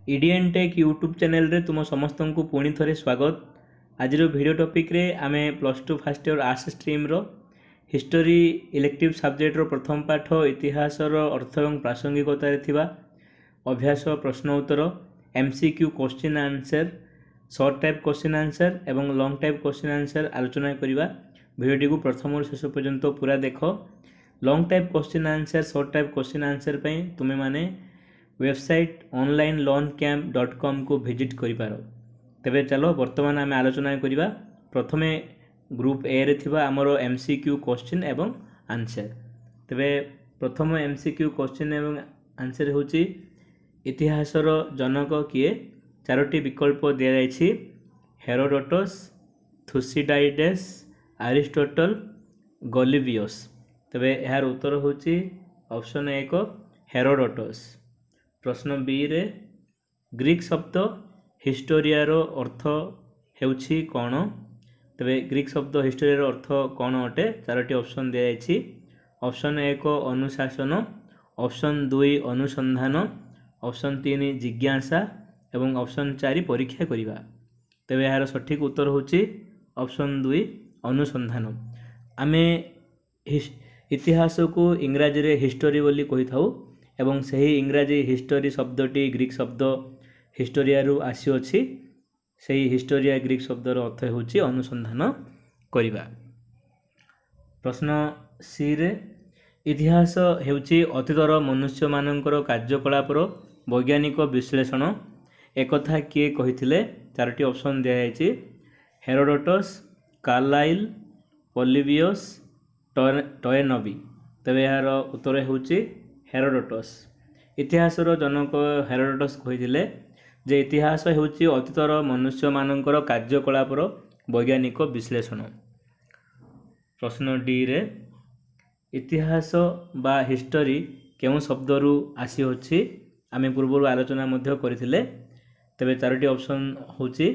ईडीएन take YouTube channel रे तुम समस्त को पुणी थे स्वागत। आज वीडियो टॉपिक रे आमे +2 फर्स्ट ईयर आर्ट्स स्ट्रीम रो हिस्टोरी इलेक्टिव सब्जेक्ट रो प्रथम पाठ इतिहास रो अर्थ और प्रासंगिकता रे थिबा अभ्यास प्रश्न उत्तर MCQ question answer short type question answer एवं लॉन्ग टाइप क्वेश्चन आंसर आलोचना करवा। वीडियोटी को प्रथम और शेष पर्यंत पूरा देख। Long type question answer short type question answer तुम्हें माने वेबसाइट onlinelaunchcamp.com को विजिट करिपारो। तेबे चलो वर्तमान आम आलोचना करवा। प्रथमे ग्रुप ए रे थिबा हमर एमसीक्यू क्वेश्चन एवं आंसर। तेबे प्रथम एमसीक्यू क्वेश्चन एवं आंसर होची इतिहासर जनक किए। चारोटी विकल्प दिया जायछि हेरोडोटस, थुसिडाइडेस, अरिस्टोटल, गलिबियस। तेबे यार उत्तर होची ऑप्शन 1 हेरोडोटस। प्रश्न बी रे ग्रीक शब्द हिस्टोरिया रो अर्थ हेउछि कोन। तेबे ग्रीक शब्द हिस्टोरिया रो अर्थ कोन अटे। चारोटी ऑप्शन दिया जायछि। ऑप्शन 1 अनुशासन, ऑप्शन 2 अनुसंधान, ऑप्शन 3 जिज्ञासा एवं ऑप्शन 4 परीक्षा करिवा। तेबे यार सठिक उत्तर होछि ऑप्शन 2 अनुसंधान। आमे इतिहास को इंग्राजी रे हिस्टोरी बोली कहि थाउ एवं सही इंग्राजी हिस्टोरी शब्दटी ग्रीक शब्द हिस्टोरिया रु आसी अछि। सही हिस्टोरिया ग्रीक शब्दर अर्थ होछि अनुसंधान करिवा। प्रश्न सी रे इतिहास हेउछि अतीतर मनुष्य मानकर कार्यकलापर वैज्ञानिक विश्लेषण। एकथा किए कहिथिले। चारोटी ऑप्शन दिया जायछि हेरोडोटस, कार्लाइल, पोलिबियस, टोएनबी। तबे यार उत्तर होछि हेरोडोटस। इतिहासर जनक हेरोडोटस कहिथिले जे इतिहास हेउछि अतीतर मनुष्य मानकर कार्यकलापर वैज्ञानिक विश्लेषण। प्रश्न डी रे इतिहास बा हिस्टोरी केउ शब्दरू आसी अछि। आमे पूर्व आलोचना मध्य करथिले। तबे चारोटी ऑप्शन होछि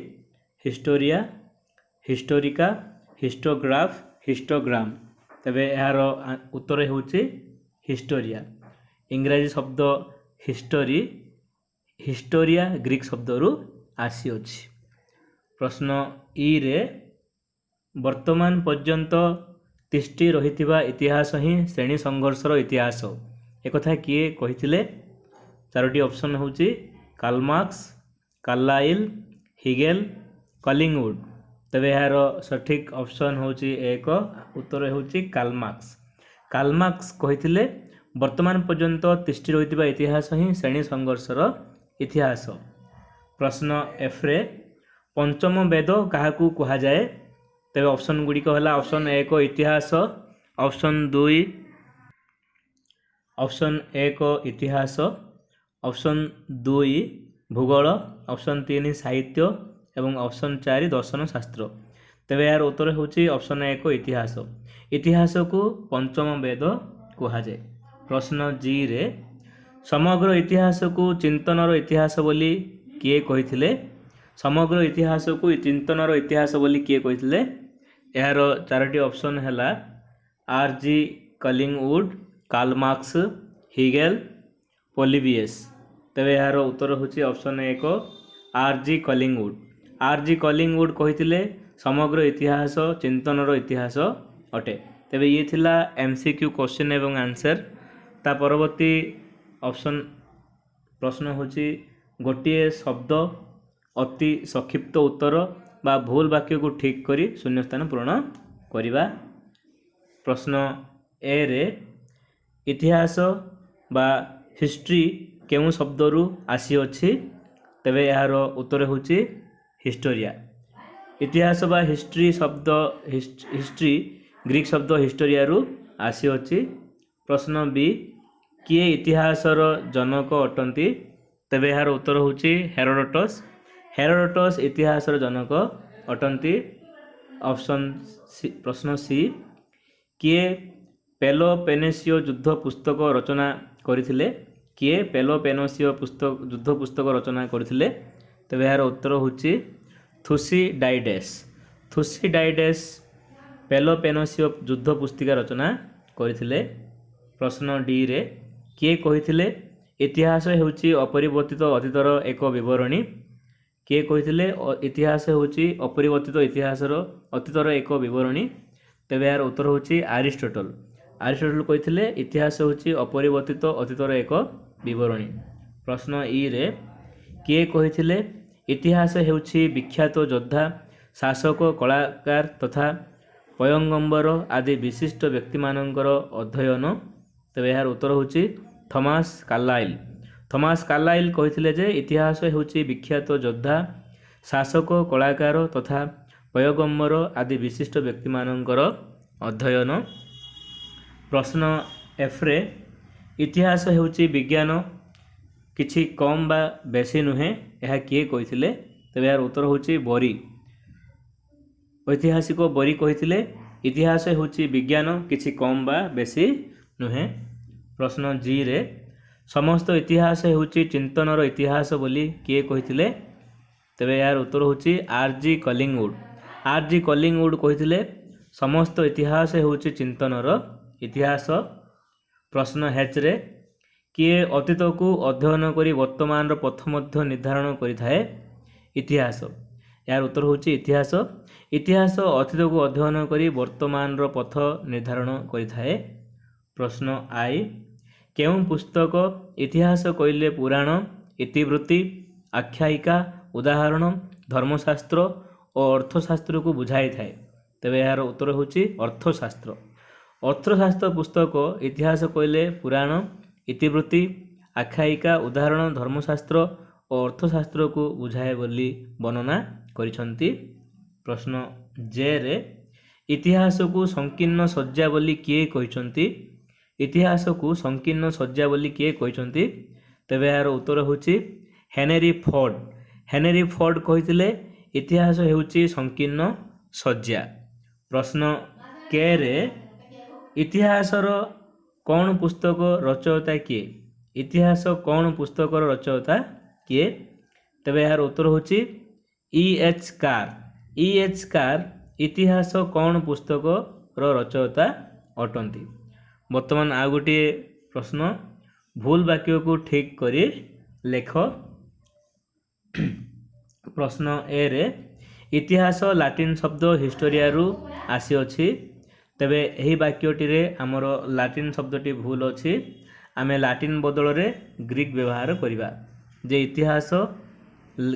हिस्टोरिया, हिस्टोरिका, हिस्टोग्राफ, हिस्टोग्राम। तबे यार उत्तर होछि हिस्टोरिया। इंग्राजी शब्द हिस्टोरी हिस्टोरिया ग्रीक शब्दरू आसी अछि। प्रश्न ई रे वर्तमान पर्यंत तिष्टि रहिथिबा इतिहास ही श्रेणी संघर्षर इतिहास। एकथा किए कहिथिले। चारोटी ऑप्शन होछि Karl Marx, Carlyle, Hegel, Collingwood. तबे यार सठिक ऑप्शन होछि 1 उत्तर होछि कार्ल मार्क्स। कार्ल मार्क्स कहिथिले वर्तमान पर्यंत तिष्टि रहिथिबा इतिहास ही श्रेणी संघर्षर इतिहास। प्रश्न एफ रे पंचम वेद काहाकू कहा जाए। तबे ऑप्शन गुड़िक हला ऑप्शन 1 इतिहास, ऑप्शन 1 इतिहास, ऑप्शन 2 भूगोल, ऑप्शन 3 साहित्य एवं ऑप्शन 4 दर्शन शास्त्र। तबे यार उत्तर होछि ऑप्शन 1 इतिहास। इतिहास को पंचम वेद कहा जाए। प्रश्न जी रे समग्र इतिहास को चिंतनर इतिहास बोली किए कहिथिले। समग्र इतिहास को चिंतनर इतिहास बोली किए कहिथिले। यार चारोटी ऑप्शन हैला R G. Collingwood, Karl Marx, Hegel, Polybius. तबे यार उत्तर होछि option 1 R G. Collingwood. R G. Collingwood कहिथिले समग्र इतिहास चिंतनर इतिहास अटे। तबे ये थिला एमसीक्यू क्वेश्चन एवं आंसर। ता परवर्ती ऑप्शन प्रश्न होछि गोटिए शब्द अति संक्षिप्त उत्तर बा भूल वाक्य को ठीक करी शून्य स्थान पूर्ण करिवा। प्रश्न ए रे इतिहास बा हिस्ट्री केउ शब्दरू आसी अछि। तबे यार उत्तर होछि हिस्टोरिया। इतिहास बा हिस्ट्री शब्द हिस्ट्री ग्रीक शब्द हिस्टोरिया रु आसी अछि। प्रश्न बी किए इतिहासर जनक अटंती। तबे यार उत्तर होछि हेरोडोटस। हेरोडोटस इतिहासर जनक अटंती। ऑप्शन सी प्रश्न सी किए पेलोपेनेसियो युद्ध पुस्तक रचना करथिले। किए पेलोपेनेसियो युद्ध पुस्तक रचना करथिले। तबे यार उत्तर होछि थुसिडाइडेस। थुसिडाइडेस पेलोपेनेसियो युद्ध पुस्तिका रचना करथिले। प्रश्न डी रे किए कहिथिले इतिहास ହେଉଛି अपरिवर्तित अतीतर एक विवरणी। किए कही इतिहास ହେଉଛି अपरिवर्तित इतिहासर अतीतर एक विवरणी। तेबे यार उत्तर होची आरिस्टोटल। आरिस्टोटल कही इतिहास होची अपरिवर्तित अतीतर एक विवरणी। प्रश्न ई रे किए कही इतिहास हेउछि विख्यात योद्धा, शासक, कलाकार तथा पयंगम्बर आदि विशिष्ट व्यक्ति मानकर अध्ययन। तेबे यार उत्तर होची थॉमस कार्लाइल। थॉमस कार्लाइल कही जे इतिहास हेउछि विख्यात योद्धा, शासक, कलाकार तथा पयगम्बर आदि विशिष्ट व्यक्ति मानकर अध्ययन। प्रश्न एफ रे इतिहास हेउछि विज्ञान किछि कम बा बेसी नुहे, यह किए कही तेबे यार उत्तर होछि बोरी। ऐतिहासिक बोरी कही इतिहास हेउछि विज्ञान किछि कम बा बेसी नुहे। प्रश्न जी रे समस्त इतिहास हेउछि चिंतनर इतिहास बोली किए कही तेबे यार उत्तर होछि आर.जी. कलिंगवुड। आर.जी. कलिंगवुड कही समस्त इतिहास हेउछि चिंतनर इतिहास। प्रश्न हेच रे किए अतीत को अध्ययन करी वर्तमान पथ मध्य निर्धारण करिथाए, इतिहास। यार उत्तर होछि इतिहास। इतिहास अतीत को अध्ययन करी वर्तमान पथ निर्धारण करिथाए। प्रश्न आई केउं पुस्तक इतिहास कहले पुराण, इतिवृत्ति, आख्यायिका, उदाहरण, धर्मशास्त्र और अर्थशास्त्र को बुझाई थाए। तेबे यार उत्तर होछि अर्थशास्त्र। अर्थशास्त्र पुस्तक इतिहास कहले पुराण, इतिवृत्ति, आख्यायिका, उदाहरण, धर्मशास्त्र और अर्थशास्त्र को बुझाए बोली वर्णना करिसंती। प्रश्न जे रे इतिहास को संकीर्ण सज्जा बोली किए कहिसंती, इतिहास को संकीर्ण सज्जा बोली किए कहिसंती। तेबे यार उत्तर होछि हेनरी फोर्ड। हेनरी फोर्ड कहिथिले इतिहास हेउछि संकीर्ण सज्जा। प्रश्न के रे इतिहासर कौन पुस्तक रचयिता किए, इतिहास कौन पुस्तक रचयिता किए। तेबे यार उत्तर होछि ई.एच. कार। ई.एच. कार इतिहास कौन पुस्तक रचयिता अटंती। वर्तमान आ गोटे प्रश्न भूल वाक्य को ठीक करी लेख। प्रश्न ए रे इतिहास लाटिन शब्द हिस्टोरिया रु आसी अछि। तेबे एही वाक्यटी रे हमर लाटिन शब्दटी भूल अछि। आमे लाटिन बदल रे ग्रीक व्यवहार करिबा जे इतिहास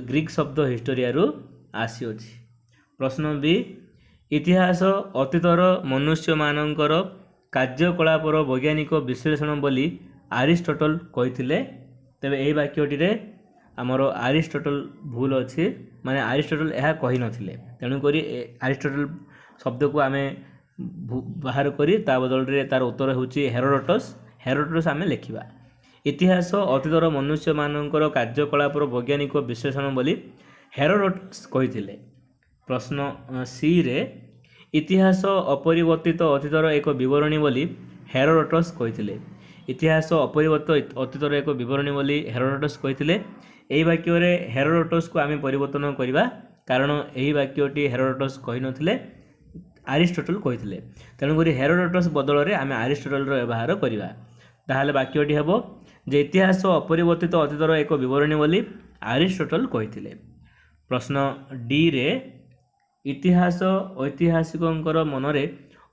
ग्रीक शब्द हिस्टोरिया रु आसी अछि। प्रश्न बी इतिहास अतीतर मनुष्य मानकर कार्यकलापर वैज्ञानिक विश्लेषण बोली आरिस्टोटल कहिथिले। तेबे एही वाक्यटी रे हमर आरिस्टोटल भूल अछि, माने आरिस्टोटल यह कहि नथिले। तेणु करी आरिस्टोटल शब्द को आमे बाहर करी ता बदल रे तार उत्तर होछि हेरोडोटस। हेरोडोटस आमे लेखिबा इतिहास अतीतर मनुष्य मानकर कार्यकलापर वैज्ञानिक विश्लेषण बोली हेरोडोटस कहिथिले। प्रश्न सी रे इतिहास अपरिवर्तित अतीतर एक विवरणी बोली हेरोडोटस कहिथिले। इतिहास अपरिवर्तित अतीतर एक विवरणी बोली हेरोडोटस कहिथिले। एही वाक्य रे हेरोडोटस को आमे परिवर्तन करिबा कारण एही वाक्यटी हेरोडोटस कहि नथिले, आरिस्टोटल कहिथिले। तेणु करी हेरोडोटस बदल रे आमे आरिस्टोटल रो व्यवहार करिबा। ताहाले वाक्यटी हेबो जे इतिहास अपरिवर्तित अतीतर एक विवरणी बोली आरिस्टोटल कहिथिले। प्रश्न डी रे इतिहास ऐतिहासिकंकर मनरे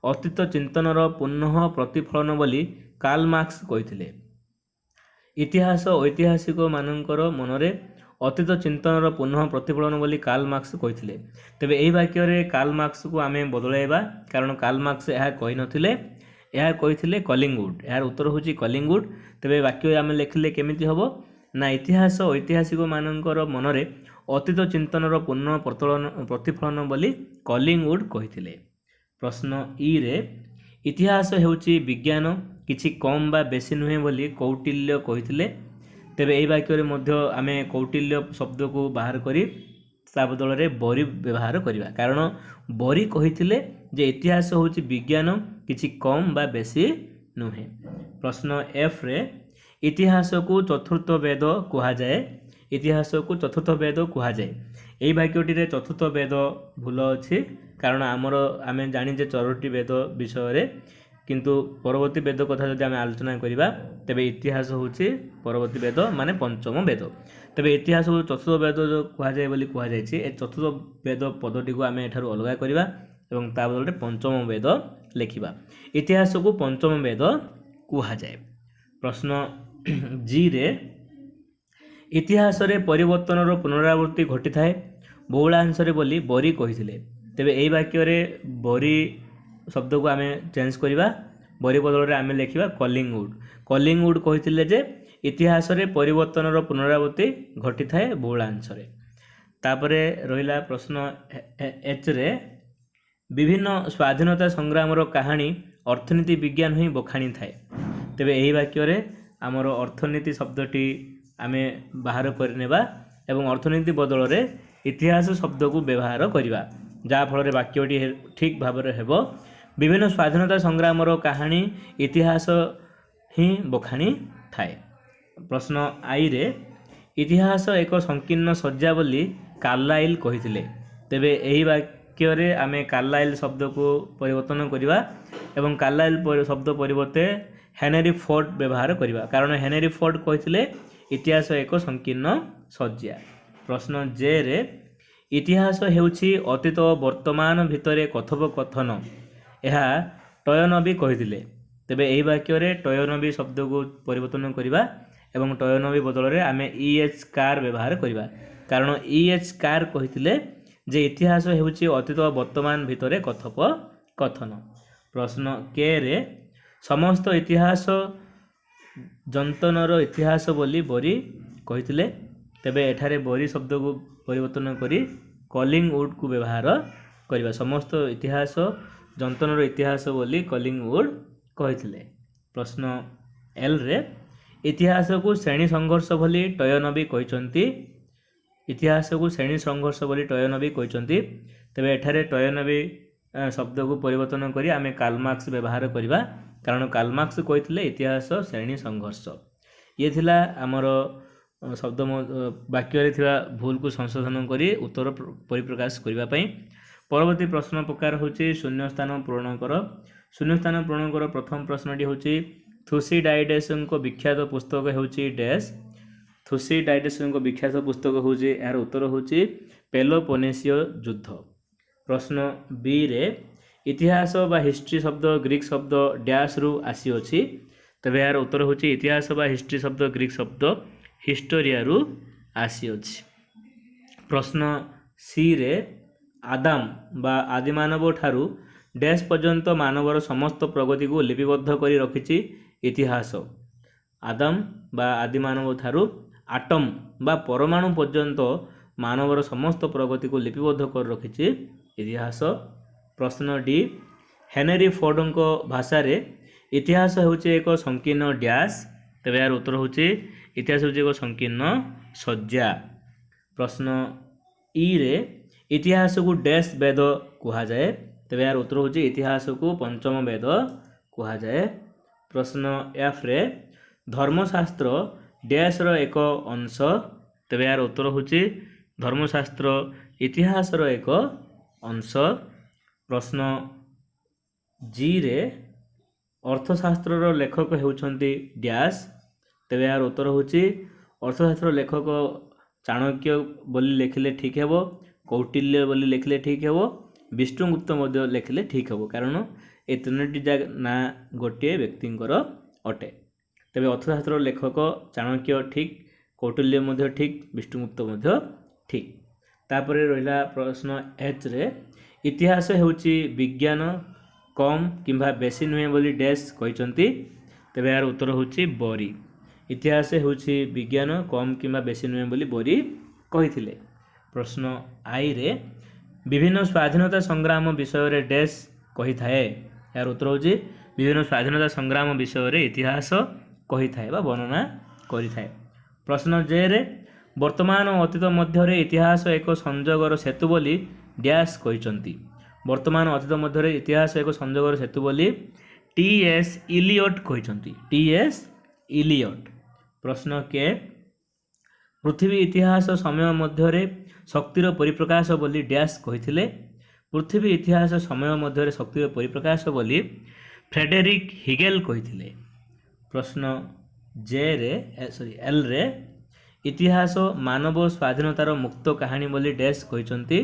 अतीत चिंतनर पुनः प्रतिफलन बोली कार्ल मार्क्स कहिथिले। इतिहास ऐतिहासिक मानकर मनरे अतीत चिंतनर पुनः प्रतिफलन बोली कार्ल मार्क्स कहिथिले। तेबे एही वाक्य रे कार्ल मार्क्स को आमे बदलाइबा कारण कार्ल मार्क्स यह कहि नथिले, यह कहिथिले कलिंगवुड। यार उत्तर होछि कलिंगवुड। तेबे वाक्य आमे लेखिले केमिति हबो ना इतिहास ऐतिहासिक मानकर मनरे अतीत चिंतनर पुनः प्रतिफलन बोली कलिंगवुड कहिथिले। प्रश्न ई रे इतिहास हेउछि विज्ञान किछि कम बा बेसी नुहे बोली कौटिल्य कहिथिले। तेबे एही वाक्य रे मध्य आमे कौटिल्य शब्द को बाहर करी ता बदल रे बोरी व्यवहार करिबा कारण बोरी कहिथिले जे इतिहास होछि विज्ञान किछि कम बा बेसी नुहे। प्रश्न एफ रे इतिहास को चतुर्थ वेद कहा जाए, इतिहास को चतुर्थ वेद कहा जाए। एही वाक्यटी रे चतुर्थ वेद भूल अछि कारण आमे जानि जे 4टी वेद विषय रे किंतु परवर्ती वेद कथा जदि आम आलोचना करवा तेरे इतिहास हूँ परवर्ती वेद माने पंचम वेद। तेरे इतिहास को चतुर्थ वेद जो कहुए बोली कहुई चतुर्थ वेद पदटी को आम एठार अलग करवा एवं ता बदले पंचम वेद लिखा। इतिहास को पंचम वेद कहुए। प्रश्न जी रे इतिहास रे परिवर्तन पुनरावृत्ति घटी थाए बहुलांश बोली बरी कही। तेरे यही वाक्य बरी शब्द को आम चेंज करवा बरी बदल आम लिखा कलिंगवुड। कलिंगवुड कही जे इतिहास रे परिवर्तन पुनरावृत्ति घटी थाए बहुलांश। तापर रहा प्रश्न एच रे विभिन्न स्वाधीनता संग्राम कहानी अर्थनीति विज्ञान ही बखाणी थाए। तेरे यही वाक्य आमर अर्थनीति शब्दटी आम बाहर करनेबा एवं अर्थनीति बदल रे इतिहास शब्द को व्यवहार करवा जहाँफल वाक्यटी ठीक भाव में हेब। विभिन्न स्वाधीनता संग्राम कहानी इतिहास ही बखाणी थाए। प्रश्न आई रे इतिहास एक संकीर्ण सज्जा बोली कार्लाइल कही। तेबे यही वाक्य आम कार्लाइल शब्द को परिवर्तन करवा एवं कार्लाइल शब्द परिवर्ते हेनरी फोर्ड व्यवहार करवा कारण हेनरी फोर्ड कही इतिहास एक संकीर्ण सज्जा। प्रश्न जे रे इतिहास हेउछि अतीत और वर्तमान भितर कथोपकथन यह टयनबी कही। तेबे यही वाक्य टयनबी शब्द को परिवर्तन करवा एवं टयनबी बदल में आम EH कार व्यवहार करवा कारण EH कार कही जे इतिहास हेउछि अतीत और वर्तमान भितर कथोपकथन। प्रश्न के रे समस्त इतिहास जंतनर इतिहास बोली बरी कही। तेबे एठारे बरी शब्द को परिवर्तन करी कलिंगवुड को व्यवहार करवा समस्त इतिहास जंतनर इतिहास बोली कलिंगवुड कही। प्रश्न एल रे इतिहास को श्रेणी संघर्ष बोली टयनबी कहते। इतिहास को श्रेणी संघर्ष बोली टयनबी कहते। तेबे एठारे टयनबी शब्द को परिवर्तन करी आमे कार्ल मार्क्स व्यवहार करवा कारण कार्ल मार्क्स कहते इतिहास श्रेणी संघर्ष। ये थिला आमर शब्द वाक्य थिबा भूल को संशोधन करी उत्तर परिप्रकाश करने। परवर्ती प्रश्न प्रकार होची शून्य स्थान पूरण कर। शून्य स्थान पूरण कर प्रथम प्रश्नटी होची थुसिडाइडेस विख्यात पुस्तक होची डैश। थुसिडाइडेस विख्यात पुस्तक होची यार उत्तर होची पेलोपोनेसीय युद्ध। प्रश्न बी रे इतिहास बा हिस्ट्री शब्द ग्रीक शब्द डैश रु आसी अछि। तबे यार उत्तर होची इतिहास बा हिस्ट्री शब्द ग्रीक शब्द हिस्टोरिया रु आसी अछि। प्रश्न सी रे आदाम बा आदिमानव ठारू डैश पर्यंत मानवर समस्त प्रगति को लिपिबद्ध करी रखिछि इतिहास। आदाम बा आदिमानव ठारू आटम बा परमाणु पर्यंत मानवर समस्त प्रगति को लिपिबद्ध कर रखिछि इतिहास। प्रश्न डी हेनरी फोर्ड भाषा रे इतिहास होचे एक संकीर्ण डैश। तेबे यार उत्तर होचे इतिहास होचे एक संकीर्ण सज्जा। प्रश्न ई रे इतिहास को डैश वेद कहा जाए। तेबे यार उत्तर होचे इतिहास को पंचम वेद कहा जाए। प्रश्न एफ रे धर्मशास्त्र डैश रो एक अंश। तेबे यार उत्तर होचे धर्मशास्त्र इतिहास रो एक अंश। प्रश्न जी रे अर्थशास्त्र रो लेखक हेउछंती डैश। तेबे यार उत्तर होची अर्थशास्त्र लेखक चाणक्य बोली लिखिले ठीक हेबो, कौटिल्य बोली लिखिले ठीक हेबो, विष्णुगुप्त मध्य लिखिले ठीक हेबो कारण ए तीनोटी ना गोटे व्यक्तिंकर अटे। तेबे अर्थशास्त्र लेखक चाणक्य ठीक, कौटिल्य मध्य ठीक, विष्णुगुप्त मध्य ठीक। तापरे रहिला प्रश्न एच रे इतिहास हेउची विज्ञान कम किंबा बेसी नुहे बोली डैश कहते। तेबे यार उत्तर होची बरी। इतिहास हेउची विज्ञान कम किंबा बेसी नुहे बोली बरी कहिथिले। प्रश्न आई रे विभिन्न स्वाधीनता संग्राम विषय रे डैश कही थाए। यार उत्तर होची विभिन्न स्वाधीनता संग्राम विषय रे इतिहास कही थाए बा वर्णना करी थाए। प्रश्न जे रे वर्तमान और अतीत मध्य रे इतिहास एक संजोगर सेतु बोली डैश कहते। वर्तमान अतीत मध्य इतिहास एक संजोगर सेतु बोली T.S. इलियट कहते। T.S. इलियट। प्रश्न के पृथ्वी इतिहास समय मध्य शक्तिर परिप्रकाश बोली डैश कहते। पृथ्वी इतिहास समय मध्य शक्तिर परिप्रकाश बोली फ्रेडेरिक हिगेल कही। प्रश्न एल रे इतिहास मानव स्वाधीनतार मुक्त कहानी बोली डैश कहते।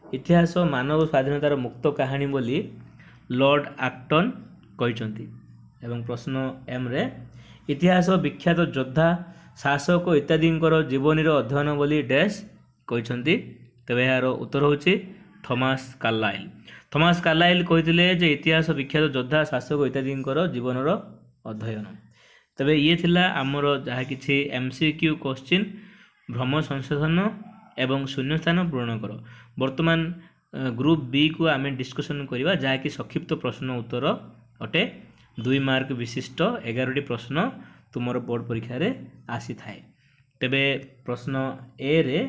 इतिहास मानव स्वाधीनतार मुक्त कहानी बोली लॉर्ड आक्टन कहते। एवं प्रश्न एम रे इतिहास विख्यात योद्धा शासक इत्यादि जीवनीर अध्ययन बोली डैश कहते। तेज यार उत्तर होची थॉमस कार्लाइल। थॉमस कार्लाइल कहते इतिहास विख्यात योद्धा शासक इत्यादि जीवनर अध्ययन। तेज ये थिला आमर जहाँ कि MCQ क्वेश्चन भ्रम संशोधन एवं शून्यस्थान पूरण कर। वर्तमान ग्रुप बी को आम डिस्कसन करवा जहाँकि संक्षिप्त प्रश्न उत्तर अटे 2 मार्क विशिष्ट 11टी प्रश्न तुमर बोर्ड परीक्षा रे आसी थाए। तेबे प्रश्न ए रे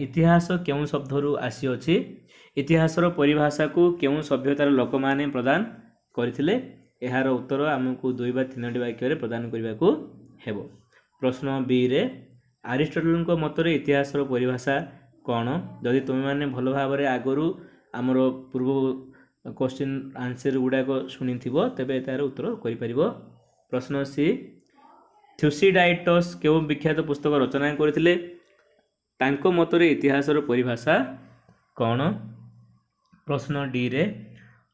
इतिहास क्यों शब्दरू आसी अछि। इतिहासर परिभाषा को क्यों सभ्यतार लोक माने प्रदान करथिले। एहार उत्तर आमको 2 बा 3टी वाक्य प्रदान करने को हेबो। प्रश्न बी रे अरिस्टोटल मतरे इतिहासर परिभाषा कौन। जदि तुम मैंने भल भाव आगु आमर पूर्व क्वेश्चन आंसर गुड़ाक शुणी तेबे तार उत्तर कर। प्रश्न सी थ्यूसिडाइटस क्यों विख्यात पुस्तक रचना करथिले। तांको मतरे इतिहासर परिभाषा कौन। प्रश्न डी रे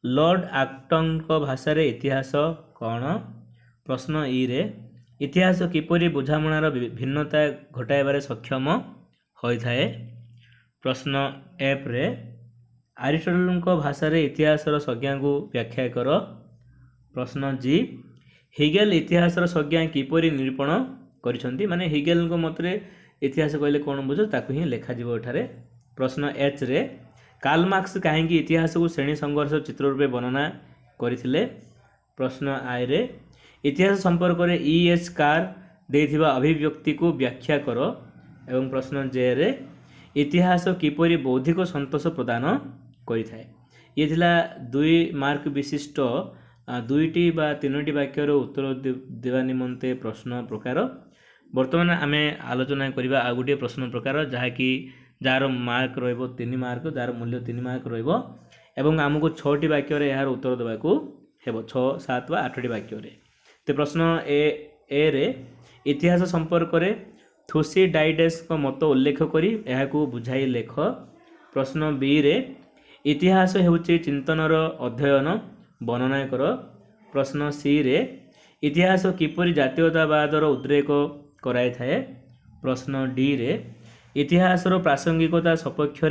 लॉर्ड आक्टन भाषा रे इतिहास कौन। प्रश्न ई रे इतिहास किपरि बुझामणार भिन्नता घटाइबारे सक्षम होइथाए। प्रश्न एफ रे अरिस्टोटल भाषा रे इतिहासर संज्ञा को व्याख्या कर। प्रश्न जी हिगेल इतिहासर संज्ञा किपरि निरूपण करिसंती। माने हिगेल मतरे इतिहास कहले कौन बुझ ताकु ही लेखा जीवो एठारे। प्रश्न एच रे कार्ल मार्क्स कहीं इतिहास को श्रेणी संघर्ष चित्र रूपे वर्णना करथिले। प्रश्न आई रे इतिहास संपर्क में E.S. कार देथिबा अभिव्यक्ति को व्याख्या कर। एवं प्रश्न जे रे इतिहास किपरि बौद्धिक संतोष प्रदान करिथाए। ये थिला 2 मार्क विशिष्ट 2टी बा 3टी वाक्यर उत्तर देवा निमंते प्रश्न प्रकार। वर्तमान आम आलोचना करबा आ गोटे प्रश्न प्रकार जहाँकि जार मार्क रहिबो 3 मार्क, जार मूल्य 3 मार्क रहिबो एवं आमको 6टी वाक्य यार उत्तर देवाक हेबो 6, 7 वा 8टी वाक्य। तो प्रश्न ए रे इतिहास संपर्क में थ्यूसिडाइडस को मत उल्लेख करी एहाकू बुझाई लेख। प्रश्न बी रे इतिहास हेउची चिंतनर अध्ययन वर्णना कर। प्रश्न सी रे इतिहास किपरि जातीयतावादर उद्रेक कराई थाए। प्रश्न डी रे इतिहासर प्रासंगिकता सपक्ष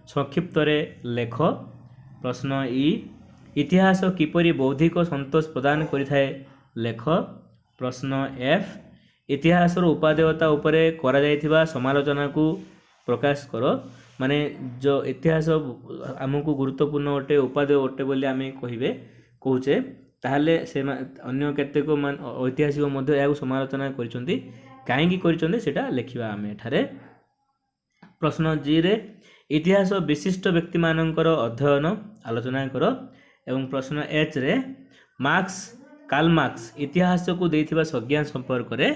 संक्षिप्त लेख। प्रश्न ई इतिहास किपरि बौद्धिक संतोष प्रदान करिथाए लेख। प्रश्न एफ इतिहासर उपादेयता उपरे करा जायथिबा समालोचना को प्रकाश कर। माने जो इतिहास आमको गुरुत्वपूर्ण अटे उपादेय अटे बोली आम कहूचे ताहले से अन्य केतेक ऐतिहासिक मध्य या समालोचना करिसंती काहेकि करिसंती सेटा लेखिबा आम एठारे। प्रश्न जी रे इतिहास विशिष्ट व्यक्ति मानकर अध्ययन आलोचना कर। एवं प्रश्न एच रे कार्ल मार्क्स इतिहास को देथिबा संज्ञा संपर्क रे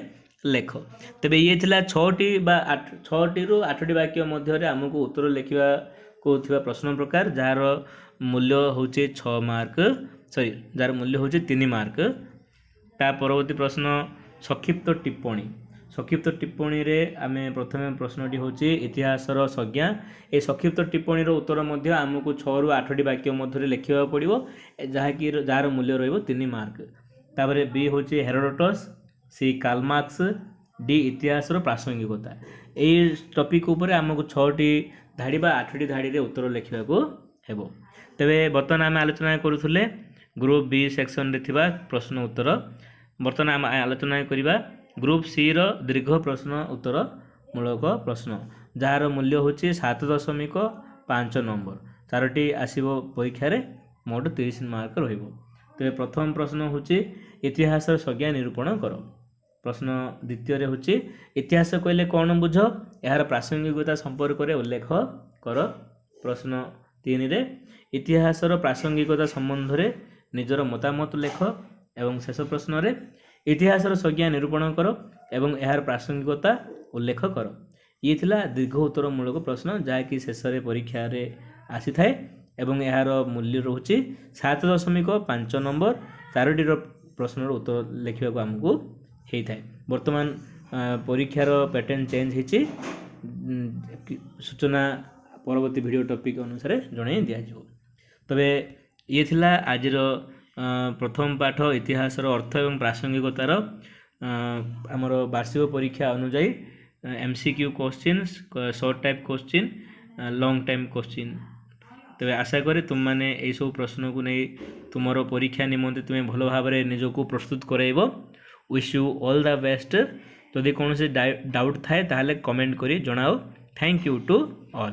लेख। तेबे ये थिला 6टी बा 6टी रु 8टी वाक्य मध्य रे हमको उत्तर लिखिबा को थिबा प्रश्न प्रकार जार मूल्य होचे 6 मार्क जार मूल्य होचे 3 मार्क। ता परवर्ती प्रश्न संक्षिप्त टिप्पणी। संक्षिप्त टिप्पणी रे आमे प्रथम प्रश्नटी होची इतिहासर संज्ञा। ए संक्षिप्त टिप्पणी रो उत्तर मध्य हमको 6 रु 8टी वाक्य मध्य लिखिबा पड़िबो जहाँकि जार मूल्य रहिबो 3 मार्क। तापरे बी होची हेरोडोटस, सी कार्ल मार्क्स, डी इतिहासर प्रासंगिकता। एई टॉपिक ऊपर हमको 6टी धाड़ी बा 8टी धाड़ी रे उत्तर लिखिबा को हेबो। तबे बर्तमान आम आलोचना करूथुले ग्रुप बी सेक्शन रे थिबा प्रश्न उत्तर। बर्तमान आम आलोचना करिबा ग्रुप सी रो दीर्घ प्रश्न उत्तर मूलक प्रश्न जार मूल्य होची 7.5 नंबर। 4टी आसीबो परीक्षा रे मोट 30 मार्क रहिबो। तो प्रथम प्रश्न होची इतिहासर संज्ञा निरूपण कर। प्रश्न द्वितीय रे होची इतिहास कहले कौन बुझ यार प्रासंगिकता संपर्क रे उल्लेख कर। प्रश्न 3 रे इतिहासर प्रासंगिकता संबंध रे निजर मतामत लेख। एवं शेष प्रश्न रे इतिहासर संज्ञा निरूपण कर एवं यार प्रासंगिकता उल्लेख कर। ये थिला दीर्घ उत्तर मूलक प्रश्न जहाँकि शेष रे परीक्षा रे आसी थाए एवं यार मूल्य रोचे 7.5 नंबर 4टी प्रश्नर उत्तर लिखा आमको होता है। बर्तमान परीक्षार पैटर्न चेंज होती सूचना परवर्ती वीडियो टॉपिक अनुसार जन दिज्व। तबे ये थिला आजिर प्रथम पाठ इतिहासर अर्थ एवं प्रासंगिकतार आमर वार्षिक परीक्षा अनुजाई MCQ question short type question long time question. तबे आशा करी तुम मैंने यही सब प्रश्न को नहीं तुमर परीक्षा निमंते तुम्हें भल भाव में निजक प्रस्तुत कराइब। Wish you all the best. जदि कौन से डाउट थाए ताहले कमेंट करी जनाओ। Thank you to all.